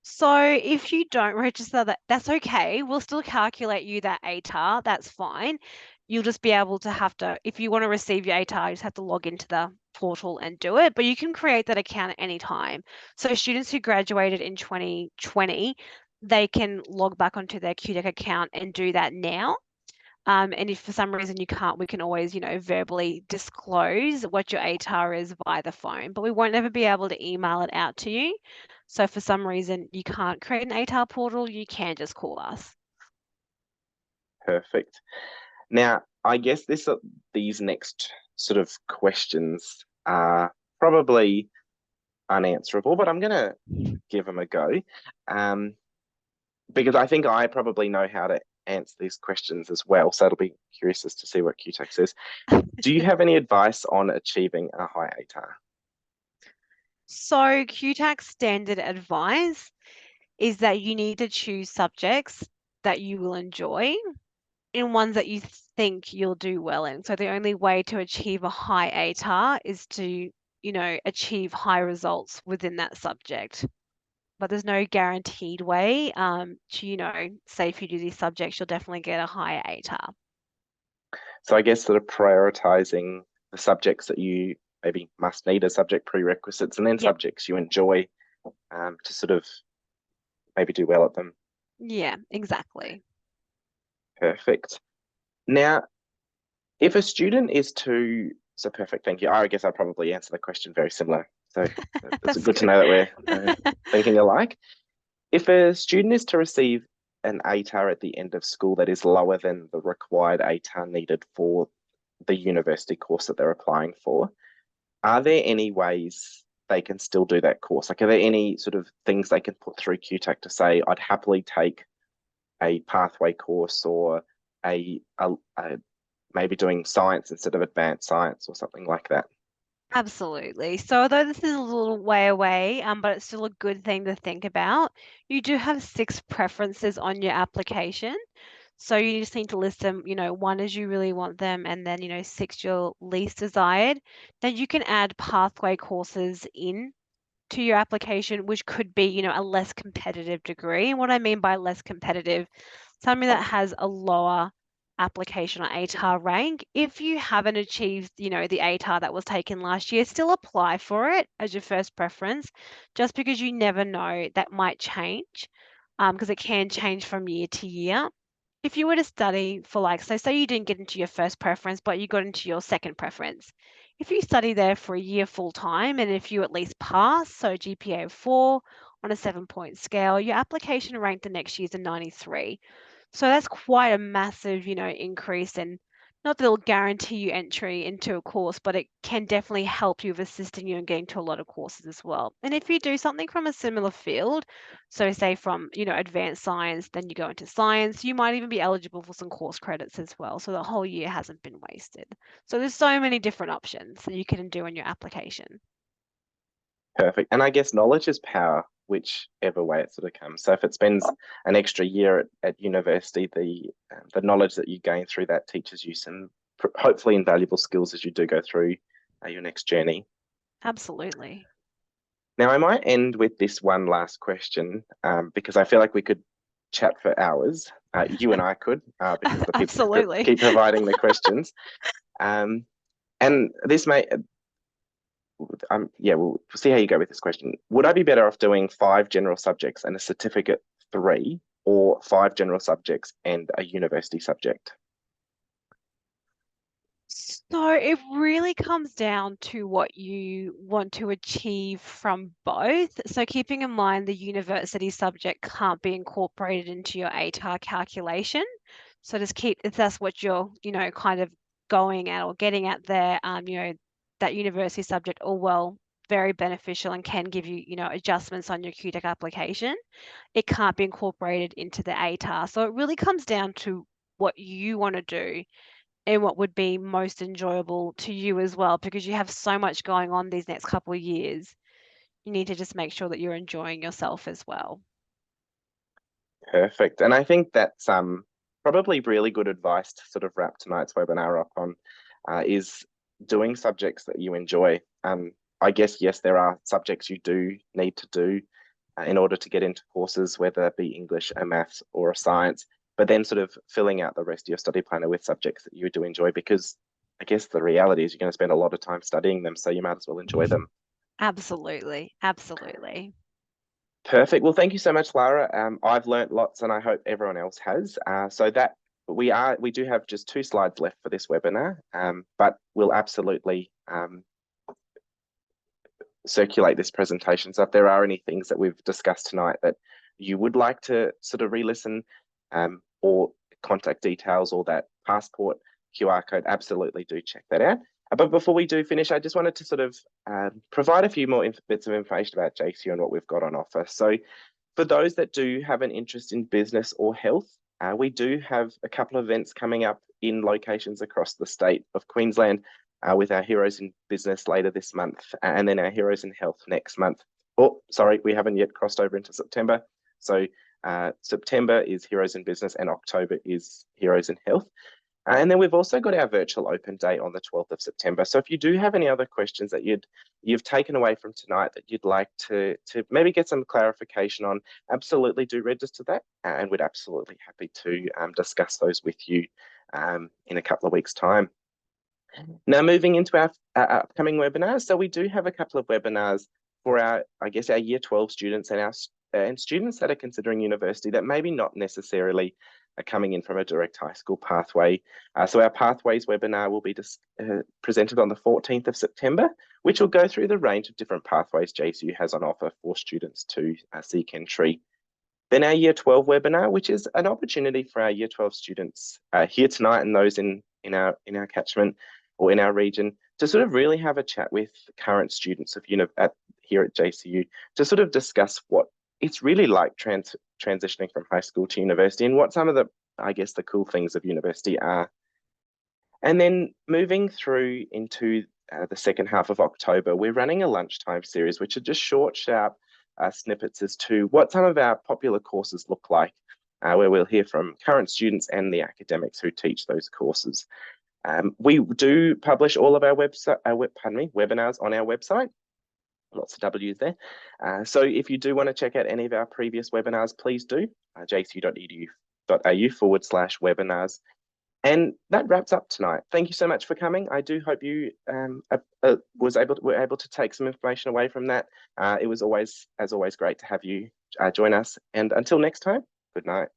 So if you don't register, that's okay. We'll still calculate you that ATAR. That's fine. You'll just be able to if you want to receive your ATAR, you just have to log into the portal and do it. But you can create that account at any time. So students who graduated in 2020, they can log back onto their QTAC account and do that now. And if for some reason you can't, we can always, verbally disclose what your ATAR is via the phone, but we won't ever be able to email it out to you. So if for some reason you can't create an ATAR portal, you can just call us. Perfect. Now, I guess these next sort of questions are probably unanswerable, but I'm going to give them a go, because I think I probably know how to answer these questions as well. So it'll be curious as to see what QTAC says. Do you have any advice on achieving a high ATAR? So QTAC standard advice is that you need to choose subjects that you will enjoy and ones that you think you'll do well in. So the only way to achieve a high ATAR is to, achieve high results within that subject. But there's no guaranteed way to, say if you do these subjects, you'll definitely get a higher ATAR. So I guess sort of prioritizing the subjects that you maybe must need as subject prerequisites, and then Yep. subjects you enjoy, to sort of maybe do well at them. Yeah, exactly. Perfect. Now, if a student is so perfect, thank you. I guess I probably answered the question very similar. So it's That's good to know that we're thinking alike. If a student is to receive an ATAR at the end of school that is lower than the required ATAR needed for the university course that they're applying for, are there any ways they can still do that course? Like, are there any sort of things they can put through QTAC to say, I'd happily take a pathway course or a maybe doing science instead of advanced science or something like that? Absolutely. So although this is a little way away, but it's still a good thing to think about, you do have 6 preferences on your application. So you just need to list them, one is you really want them, and then, 6 your least desired. Then you can add pathway courses in to your application, which could be, a less competitive degree. And what I mean by less competitive, something that has a lower application or ATAR rank. If you haven't achieved, the ATAR that was taken last year, still apply for it as your first preference, just because you never know, that might change, because it can change from year to year. If you were to study for so say you didn't get into your first preference, but you got into your second preference. If you study there for a year full time, and if you at least pass, so GPA of 4 on a 7-point scale, your application rank the next year is a 93. So that's quite a massive, increase, and not that it'll guarantee you entry into a course, but it can definitely help you with assisting you in getting to a lot of courses as well. And if you do something from a similar field, so say from, advanced science, then you go into science, you might even be eligible for some course credits as well. So the whole year hasn't been wasted. So there's so many different options that you can do in your application. Perfect. And I guess knowledge is power, whichever way it sort of comes. So if it spends an extra year at university, the knowledge that you gain through that teaches you some hopefully invaluable skills as you do go through your next journey. Absolutely. Now, I might end with this one last question, because I feel like we could chat for hours. You and I could, because the people Absolutely. keep providing the questions. And this may, yeah, we'll see how you go with this question. Would I be better off doing 5 general subjects and a certificate 3, or 5 general subjects and a university subject? So it really comes down to what you want to achieve from both. So keeping in mind the university subject can't be incorporated into your ATAR calculation. So just keep, if that's what you're, kind of going at or getting at there, that university subject, or well, very beneficial and can give you, adjustments on your QTAC application. It can't be incorporated into the ATAR. So it really comes down to what you want to do and what would be most enjoyable to you as well, because you have so much going on these next couple of years. You need to just make sure that you're enjoying yourself as well. Perfect. And I think that's probably really good advice to sort of wrap tonight's webinar up on, is doing subjects that you enjoy. I guess, yes, there are subjects you do need to do in order to get into courses, whether it be English, a maths, or a science, but then sort of filling out the rest of your study planner with subjects that you do enjoy, because I guess the reality is you're going to spend a lot of time studying them, so you might as well enjoy them. Absolutely. Absolutely. Perfect. Well, thank you so much, Lara. I've learnt lots, and I hope everyone else has. So that we do have just 2 slides left for this webinar, but we'll absolutely circulate this presentation. So if there are any things that we've discussed tonight that you would like to sort of re-listen, or contact details or that passport QR code, absolutely do check that out. But before we do finish, I just wanted to sort of provide a few more bits of information about JCU and what we've got on offer. So for those that do have an interest in business or health, we do have a couple of events coming up in locations across the state of Queensland, with our Heroes in Business later this month, and then our Heroes in Health next month. Oh, sorry, we haven't yet crossed over into September. So September is Heroes in Business and October is Heroes in Health. And then we've also got our virtual open day on the 12th of September. So if you do have any other questions that you've taken away from tonight that you'd like to maybe get some clarification on, absolutely do register that, and we're absolutely happy to discuss those with you in a couple of weeks' time. Now, moving into our upcoming webinars. So we do have a couple of webinars for our Year 12 students and students that are considering university that maybe not necessarily are coming in from a direct high school pathway. So our Pathways webinar will be presented on the 14th of September, which will go through the range of different pathways JCU has on offer for students to seek entry. Then our Year 12 webinar, which is an opportunity for our Year 12 students here tonight and those in our catchment or in our region to sort of really have a chat with current students of here at JCU to sort of discuss what it's really like transitioning from high school to university and what some of the, the cool things of university are. And then moving through into the second half of October, we're running a lunchtime series, which are just short, sharp snippets as to what some of our popular courses look like, where we'll hear from current students and the academics who teach those courses. We do publish all of our webinars on our website. Lots of W's there. So if you do want to check out any of our previous webinars, please do, jcu.edu.au/webinars. And that wraps up tonight. Thank you so much for coming. I do hope you were able to take some information away from that. It was always great to have you join us. And until next time, good night.